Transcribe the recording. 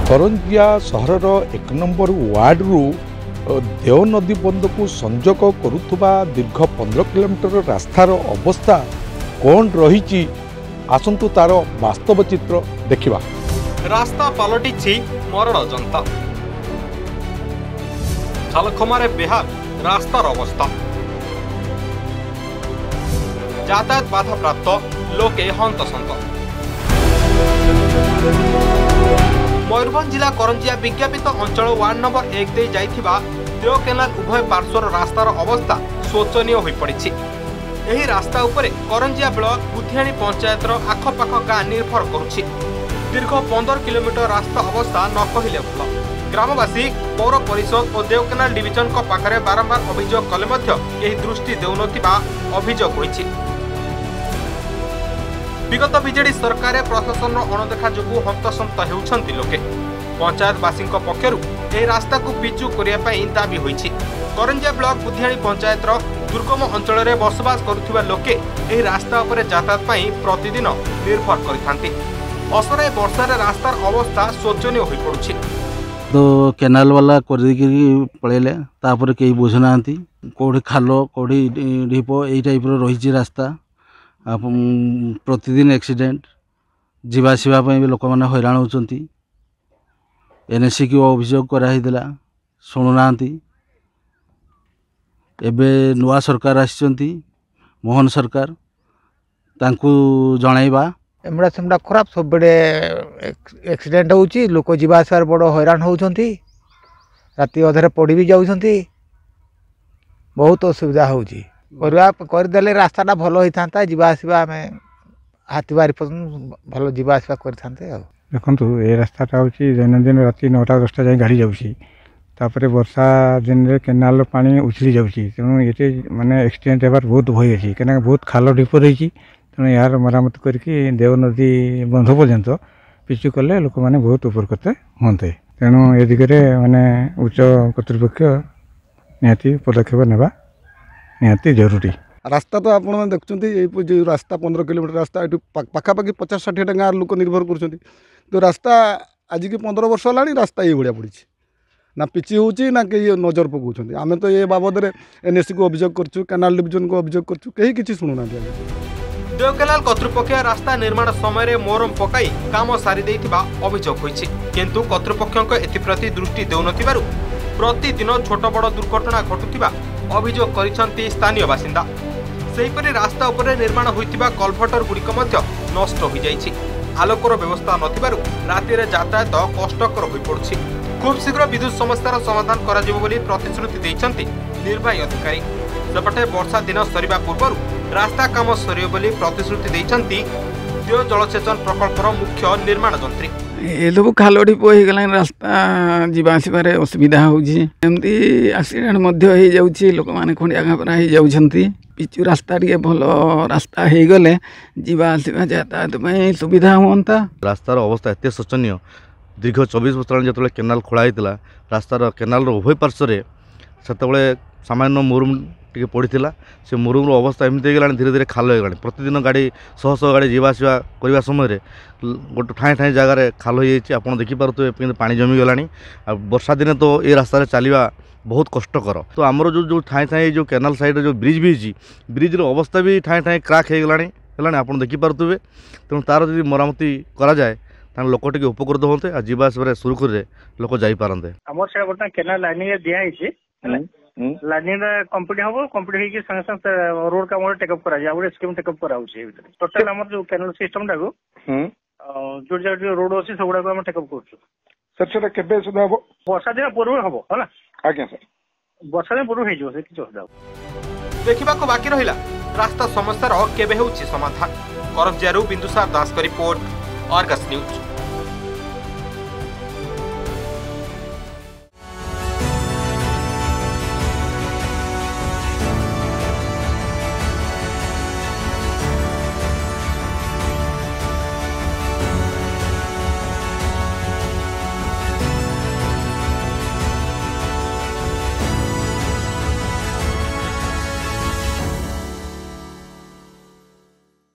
Karanjia सहरर 1 number वार्डरू Devnadi बंध को संजोग करुवा दीर्घ 15 किलोमीटर रास्तार अवस्था कौन रही आसंतु तार वास्तव चित्र देखिबा। रास्ता पलटि मरण जंता खालखमारे बेहाल रास्तार अवस्था यातायात बाधा प्राप्त लोके हंतसंत। मयूरभंज जिला करंजिया विज्ञापित अंचल वार्ड नंबर 1 दे जाइथिबा देव केनाल उभय पार्श्वर रास्तार अवस्था शोचनीय हो पड़ी। यही रास्ता उपरे करंजिया ब्लॉक बुधियाणी पंचायतर आखपाख गाँ निर्भर करुछि। दीर्घ 15 किलोमीटर रास्ता अवस्था न कहले भल। ग्रामवासी पौर परिषद और देव केनाल डिविजन को पाखरे बारंबार अभियोग कले मध्य यही दृष्टि देउनथिबा अभियोग होइछि। विगत बीजेडी सरकार प्रशासन अणदेखा जोगु हंतसंत हेउछंती लोके। पंचायतवासी पक्षरु एही रास्ता को पिचु करिया पई दाबी होइछि। करंजिया ब्लॉक बुधियाणी पंचायतर दुर्गम अंचल में बसवास करुथिबा लोके एही रास्ता उपरे यातायात पई प्रतिदिन निर्भर करिथांती। असराय वर्षार रास्तार अवस्था शोचनीय होई पड़ुछि। तो केनाल वाला कर पड़ेले तापर कई बुझुना कौड़ी खाल कौड़ी ढीप यही टाइप रही रास्ता। प्रतिदिन एक्सीडेंट जीवासवा भी लोक मैंने हैरान होती। एनएससी की अभियोग कराइला शुणुना। एबे नुआ सरकार आसी मोहन सरकार तांकू जनइबा एमड़ा सेमड़ा खराब सब बड़े एक्सीडेंट होची। लोक जीवासवार बड़ हैरान होती। राति अधरे पड़ी भी जाउछंती। बहुत असुविधा होची। करदेले रास्ताटा भल होता जावासवा आम हाथी बारी भल जावासवा करते। देखु ये रास्ताटा हूँ दैनंदिन राति 9टा-10टा जाए गाड़ी जापर वर्षा दिन में केनाल पानी उछली जाऊँगी। तेणु ये माने एक्सीडेंट होबार बहुत भय अच्छी कहीं बहुत खाल ढीप रही। तेणु यार मरामत करके देवनदी बंध पर्यंत पिचु कले लोक मैंने बहुत उपकृत होते। तेणु ए दिगरे माने उच्च कर्तृपक्ष निहाती पदक्षेप नेबा निहाती जरूरी। रास्ता तो आप देखते रास्ता 15 किलोमीटर रास्ता ये पाखापाखि 50-60 गाँव लोक निर्भर कर। तो रास्ता आज की 15 वर्ष है रास्ता ये भाया पड़ी ना पिची होची ना कहीं नजर पकाउछंती। आमे तो ये बाबद एनएससी को अभियोग करछु, केनाल डिविजन को अभियोग करछु, कहीं किछि सुनुना। देव केनाल कर्तृपक्ष रास्ता निर्माण समय मोरम पकाई काम सारी देइथिबा अभियोग होइछि। किंतु कर्तृपक्षक एथिप्रति दृष्टि देउनथिबारु प्रतिदिन छोट बड़ दुर्घटना घटुथिबा अभियोग करिसंती स्थानीय बासिंदा। सेहिपरि रास्ता उपरे निर्माण होइथिबा कलभटर गुड़िक मध्य नष्ट हो जाइछि। आलोकर व्यवस्था नथिबारु राति रे यातायात कष्टकर होई पड़ुछि। खूब शीघ्र विद्युत समस्यार समाधान करा जिवो बोली प्रतिश्रुति दैछंती निर्वाही अधिकारी। सेपटे वर्षा दिन सरिबा पूर्व रास्ता काम सरियो बोली प्रतिश्रुति दैछंती देव जलसेचन प्रकल्पर मुख्य निर्माण जंत्री। ये सब खाल ढीप हो गला रास्ता जावासबार असुविधा होमती। एक्सीडेंट हो लोक मैंने खंडिया खाबरा हो जाती। पिचु रास्ता टे भल रास्ता हो गले जावासवा यातायात सुविधा हाँ। रास्तार अवस्था एत शोचनीय। दीर्घ 24 वर्ष जो केनाल खोला होता रास्तार केनाल उभय पार्श्व से सामान्य मुरुम टे पड़ा से मुरुम अवस्था एमती हो धीरे धीरे खाल हो गला। प्रतिदिन गाड़ी शह शह गाड़ी जावासवा करने समय गोटे ठाए ठाए जगार खाल हो जाए। आप देखिपे पानी जमी गला। वर्षा दिने तो ये रास्तार चलवा बहुत कष्टकर। तो आमर जो ठाए ठाए जो केनाल साइड जो ब्रिज भी होती ब्रिजर अवस्था भी ठाए ठाए क्राक हो गला आप देखिपे। तेणु तार जो मरामती करा जाए लोक टे उपकृत होते और जावासवा सुरखुरी लोक जापारते। आमर से बर्तमान केनाल लाइनिंग दिखाई लाइनिंग कंप्लीट हम कंप्लीट होगी संगे संगे रोड काम टेकअप करा स्कीम टेकअप करा टोटल आम जो केनाल सिस्टम टाक जो जो रोड अच्छी सब गुड़ा टेकअप कर वर्षा दिन पूर्व हम है। आज्ञा सर वर्षा दिन पूर्व हो असुविधा देखा बाकी रहा रास्ता समस्या केबे होउछि समाधान। करंजिया बिंदुसार दास का रिपोर्ट, आर्गस न्यूज।